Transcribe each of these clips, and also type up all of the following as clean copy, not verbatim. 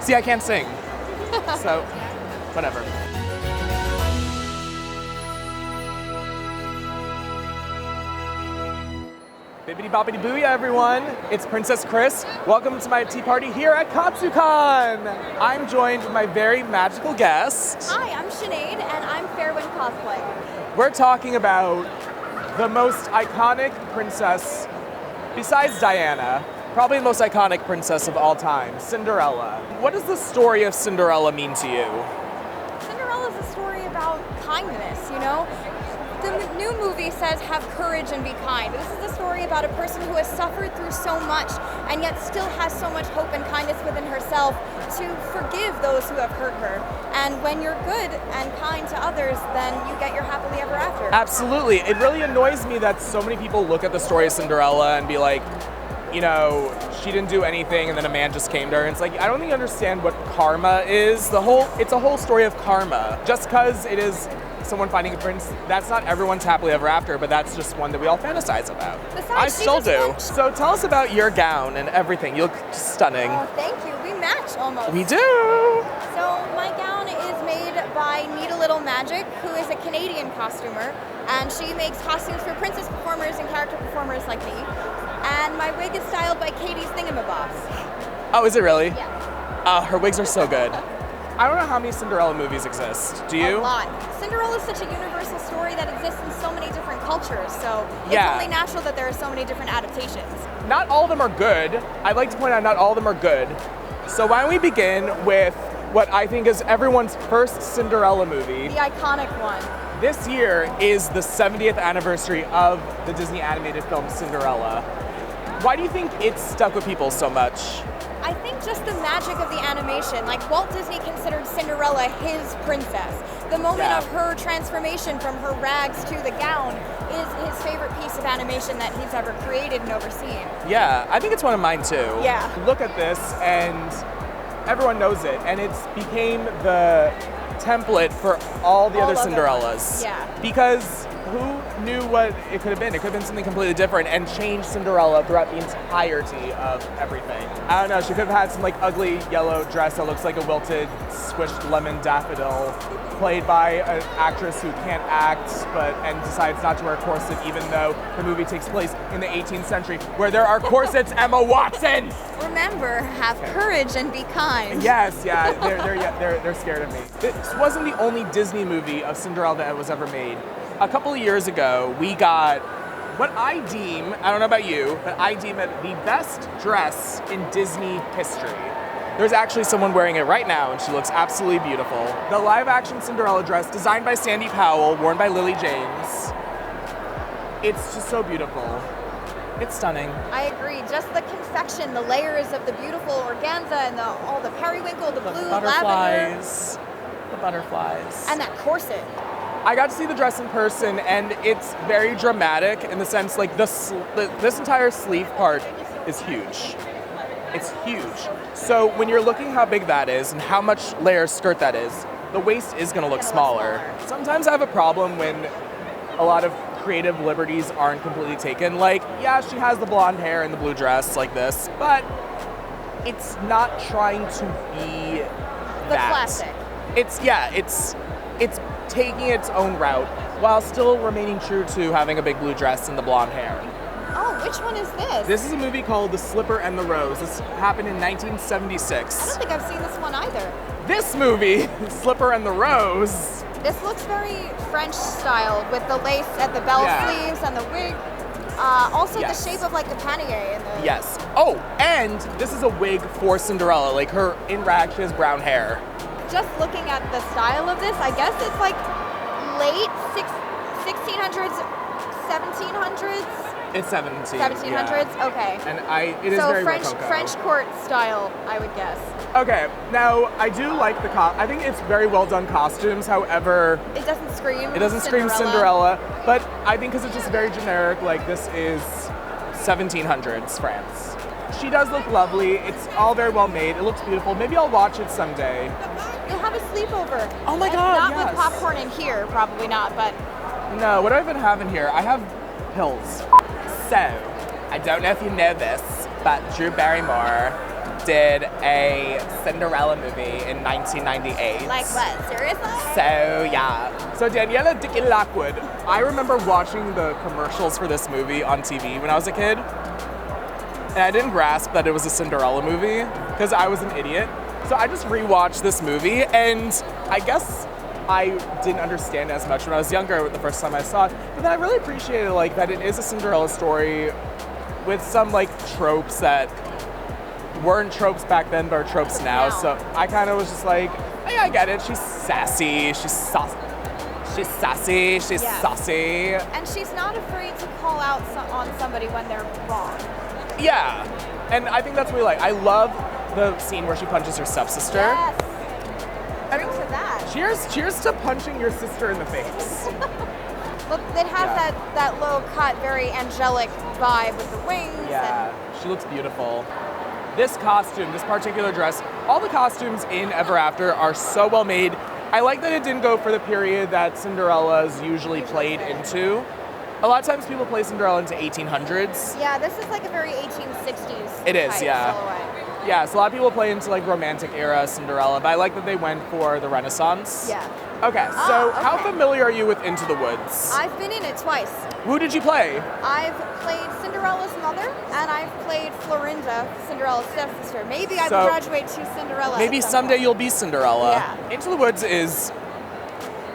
See, I can't sing. So, whatever. Bibbidi boppity booyah, everyone. It's Princess Chris. Welcome to my tea party here at KatsuCon. I'm joined with my very magical guest. Hi, I'm Sinead, and I'm Fairwind Cosplay. We're talking about the most iconic princess, besides Diana, probably the most iconic princess of all time, Cinderella. What does the story of Cinderella mean to you? Cinderella's a story about kindness, you know? The new movie says have courage and be kind. This is a story about a person who has suffered through so much and yet still has so much hope and kindness within herself to forgive those who have hurt her. And when you're good and kind to others, then you get your happily ever after. Absolutely. It really annoys me that so many people look at the story of Cinderella and be like, you know, she didn't do anything and then a man just came to her. And it's like, I don't think you understand what karma is. It's a whole story of karma. Just because it is someone finding a prince, that's not everyone's happily ever after, but that's just one that we all fantasize about. Besides, I still do. So tell us about your gown and everything. You look stunning. Oh, thank you. We match almost. We do. So my gown is made by Need a Little Magic, who is a Canadian costumer, and she makes costumes for princess performers and character performers like me. And my wig is styled by Katie's Thingamabobs. Oh, is it really? Yeah. Her wigs are so good. I don't know how many Cinderella movies exist. Do you? A lot. Cinderella is such a universal story that exists in so many different cultures, so it's Yeah. only natural that there are so many different adaptations. Not all of them are good. I'd like to point out not all of them are good. So why don't we begin with what I think is everyone's first Cinderella movie. The iconic one. This year is the 70th anniversary of the Disney animated film Cinderella. Why do you think it's stuck with people so much? I think just the magic of the animation. Like, Walt Disney considered Cinderella his princess. The moment of her transformation from her rags to the gown is his favorite piece of animation that he's ever created and overseen. Yeah, I think it's one of mine too. Yeah. Look at this and everyone knows it, and it's became the template for all the other Cinderellas. Yeah. Because who knew what it could have been? It could have been something completely different and changed Cinderella throughout the entirety of everything. I don't know, she could have had some like ugly yellow dress that looks like a wilted, squished lemon daffodil, played by an actress who can't act and decides not to wear a corset even though the movie takes place in the 18th century where there are corsets, Emma Watson! Remember, have courage and be kind. Yes, yeah, they're scared of me. This wasn't the only Disney movie of Cinderella that was ever made. A couple of years ago, we got what I deem, I don't know about you, but I deem it the best dress in Disney history. There's actually someone wearing it right now, and she looks absolutely beautiful. The live-action Cinderella dress, designed by Sandy Powell, worn by Lily James. It's just so beautiful. It's stunning. I agree. Just the confection, the layers of the beautiful organza and all the periwinkle, the blue, lavender. The butterflies. And that corset. I got to see the dress in person, and it's very dramatic in the sense like this entire sleeve part is huge. It's huge. So when you're looking how big that is and how much layer skirt that is, the waist is going to look smaller. Sometimes I have a problem when a lot of creative liberties aren't completely taken. Like, yeah, she has the blonde hair and the blue dress like this, but it's not trying to be the classic. It's taking its own route while still remaining true to having a big blue dress and the blonde hair. Oh, which one is this? This is a movie called The Slipper and the Rose. This happened in 1976. I don't think I've seen this one either. This movie, Slipper and the Rose. This looks very French styled with the lace at the bell sleeves and the wig. Also the shape of like the pannier. And the... Yes. Oh, and this is a wig for Cinderella. Like her in rag, she has brown hair. Just looking at the style of this, I guess it's like late 1600s, 1700s. It's 1700s. 1700s, yeah. Okay. And it is very Rococo. French court style, I would guess. Okay, now I do like I think it's very well done costumes. However, it doesn't scream. It doesn't scream Cinderella, but I think because it's just very generic. Like this is 1700s France. She does look lovely. It's all very well made. It looks beautiful. Maybe I'll watch it someday. You'll have a sleepover. Oh my God, Not with popcorn in here, probably not, but... No, what do I even have in here? I have pills. So, I don't know if you know this, but Drew Barrymore did a Cinderella movie in 1998. Like what? Seriously? So, yeah. So, Daniela Dickey Lockwood. I remember watching the commercials for this movie on TV when I was a kid. And I didn't grasp that it was a Cinderella movie because I was an idiot. So I just rewatched this movie, and I guess I didn't understand it as much when I was younger the first time I saw it. But then I really appreciated like that it is a Cinderella story with some like tropes that weren't tropes back then, but are tropes now. So I kind of was just like, hey, I get it. She's sassy. She's saucy. She's sassy. She's saucy. And she's not afraid to call out on somebody when they're wrong. Yeah. And I think that's really like, I love the scene where she punches her stepsister. Yes. I mean, to that. Cheers to punching your sister in the face. Look, it has that low cut, very angelic vibe with the wings. Yeah, she looks beautiful. This costume, this particular dress, all the costumes in Ever After are so well made. I like that it didn't go for the period that Cinderella's usually played into. A lot of times people play Cinderella into 1800s. Yeah, this is like a very 1860s It is, type yeah. silhouette. Yeah, so a lot of people play into like romantic era Cinderella, but I like that they went for the Renaissance. Yeah. Okay, so okay. how familiar are you with Into the Woods? I've been in it twice. Who did you play? I've played Cinderella's mother, and I've played Florinda, Cinderella's stepsister. Maybe I will graduate to Cinderella. Maybe someday you'll be Cinderella. Yeah. Into the Woods is,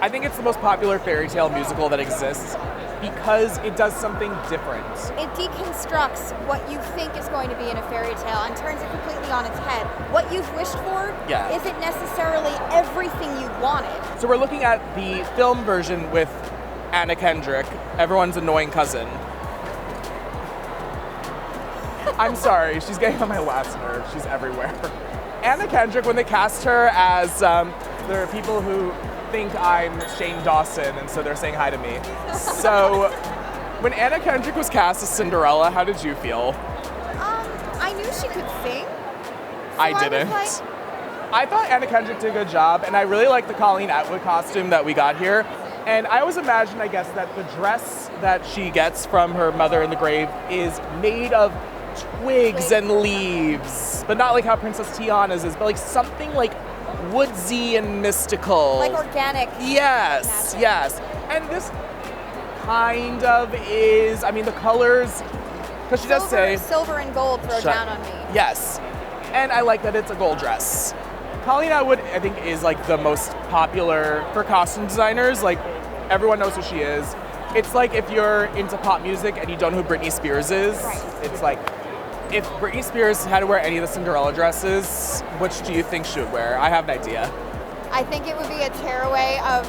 I think it's the most popular fairy tale musical that exists because it does something different. It deconstructs what you think is going to be in a fairy tale and turns it completely on its head. What you've wished for isn't necessarily everything you wanted. So we're looking at the film version with Anna Kendrick, everyone's annoying cousin. I'm sorry, she's getting on my last nerve. She's everywhere. Anna Kendrick, when they cast her as, there are people who think I'm Shane Dawson, and so they're saying hi to me. So, when Anna Kendrick was cast as Cinderella, how did you feel? I knew she could sing. I didn't. I thought Anna Kendrick did a good job, and I really like the Colleen Atwood costume that we got here. And I always imagine, I guess, that the dress that she gets from her mother in the grave is made of twigs and leaves, but not like how Princess Tiana's is, but like something like woodsy and mystical. Like organic. Yes, yes. And this kind of is, I mean, the colors, because she does say... Silver and gold throw down on me. Yes. And I like that it's a gold dress. Colleen Atwood, I think, is like the most popular for costume designers. Like, everyone knows who she is. It's like if you're into pop music and you don't know who Britney Spears is, it's like, if Britney Spears had to wear any of the Cinderella dresses, which do you think she would wear? I have an idea. I think it would be a tearaway of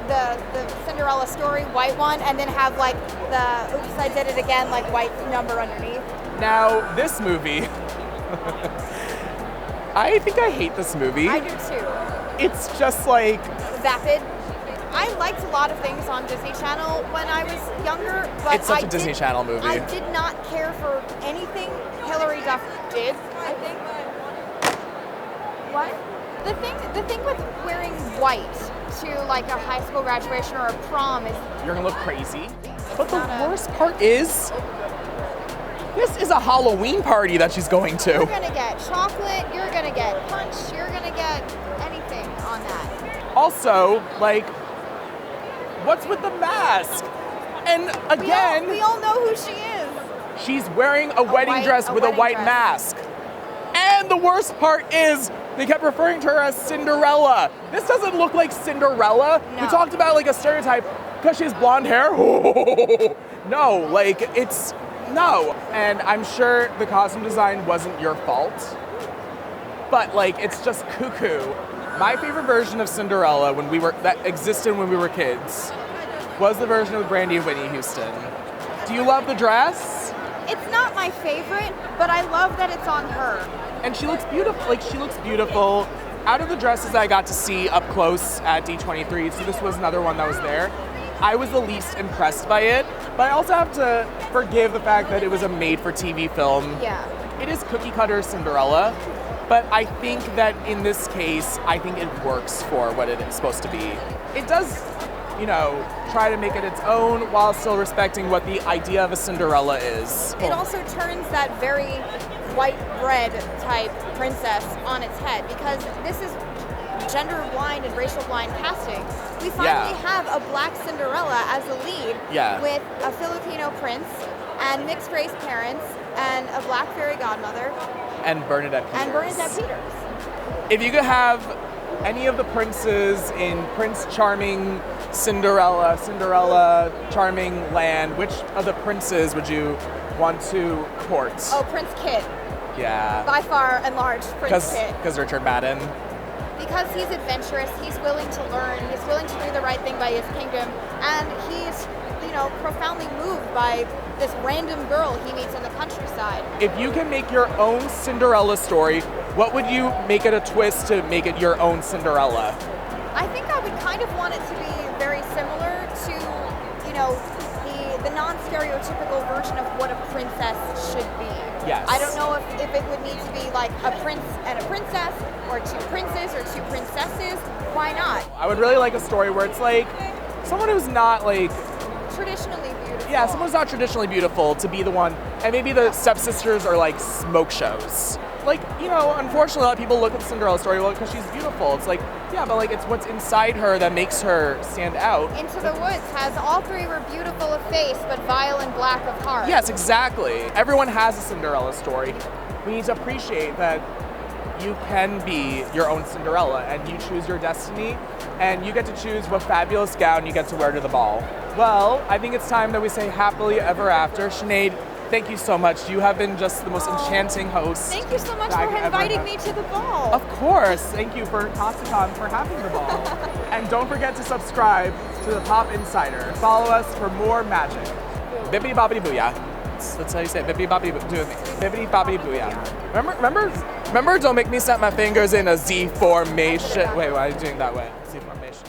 the Cinderella story, white one, and then have like the oops, I did it again, like white number underneath. Now, this movie, I think I hate this movie. I do too. It's just like... Vapid. I liked a lot of things on Disney Channel when I was younger, but it's such a Disney Channel movie. I did not care for anything Hilary Duff did, I think. What? The thing with wearing white to like a high school graduation or a prom is... You're gonna look crazy. But the worst part is, this is a Halloween party that she's going to. You're gonna get chocolate, you're gonna get punch, you're gonna get anything on that. Also, like, what's with the mask? And again... We all know who she is. She's wearing a wedding dress with a white mask. And the worst part is, they kept referring to her as Cinderella. This doesn't look like Cinderella. No. We talked about like a stereotype because she has blonde hair. No, like it's, no. And I'm sure the costume design wasn't your fault, but like it's just cuckoo. My favorite version of Cinderella that existed when we were kids was the version with Brandy and Whitney Houston. Do you love the dress? It's not my favorite, but I love that it's on her. And she looks beautiful. Like, she looks beautiful. Out of the dresses I got to see up close at D23, so this was another one that was there, I was the least impressed by it. But I also have to forgive the fact that it was a made-for-TV film. Yeah. It is cookie-cutter Cinderella, but I think that in this case, I think it works for what it is supposed to be. It does, you know, try to make it its own while still respecting what the idea of a Cinderella is. It also turns that very white bread type princess on its head, because this is gender blind and racial blind casting. We finally have a black Cinderella as the lead with a Filipino prince and mixed race parents and a black fairy godmother. And Bernadette Peters. If you could have any of the princes in Prince Charming, Cinderella, Charming Land, which of the princes would you want to court? Oh, Prince Kit. Yeah. By far and large, Prince Kit. Because Richard Madden. Because he's adventurous, he's willing to learn, he's willing to do the right thing by his kingdom, and he's, profoundly moved by this random girl he meets in the countryside. If you can make your own Cinderella story, what would you make it a twist to make it your own Cinderella? I think I would kind of want it to be very similar to, the non-stereotypical version of what a princess should be. Yes. I don't know if it would need to be like a prince and a princess, or two princes or two princesses. Why not? I would really like a story where it's like someone who's not like traditionally beautiful. Yeah, someone who's not traditionally beautiful to be the one, and maybe the stepsisters are like smoke shows. Like, unfortunately, a lot of people look at the Cinderella story because she's beautiful. It's like, yeah, but like it's what's inside her that makes her stand out. Into the Woods has all three were beautiful of face, but vile and black of heart. Yes, exactly. Everyone has a Cinderella story. We need to appreciate that you can be your own Cinderella and you choose your destiny and you get to choose what fabulous gown you get to wear to the ball. Well, I think it's time that we say happily ever after. Sinead, thank you so much. You have been just the most enchanting host. Thank you so much for inviting me to the ball. Of course. Thank you for Tossicon for having the ball. And don't forget to subscribe to the Pop Insider. Follow us for more magic. Bippity boppity booyah. That's how you say it. Bippity boppity booyah. Bippity boppity booyah. Remember? Don't make me snap my fingers in a Z formation. Wait, why are you doing that way? Z formation.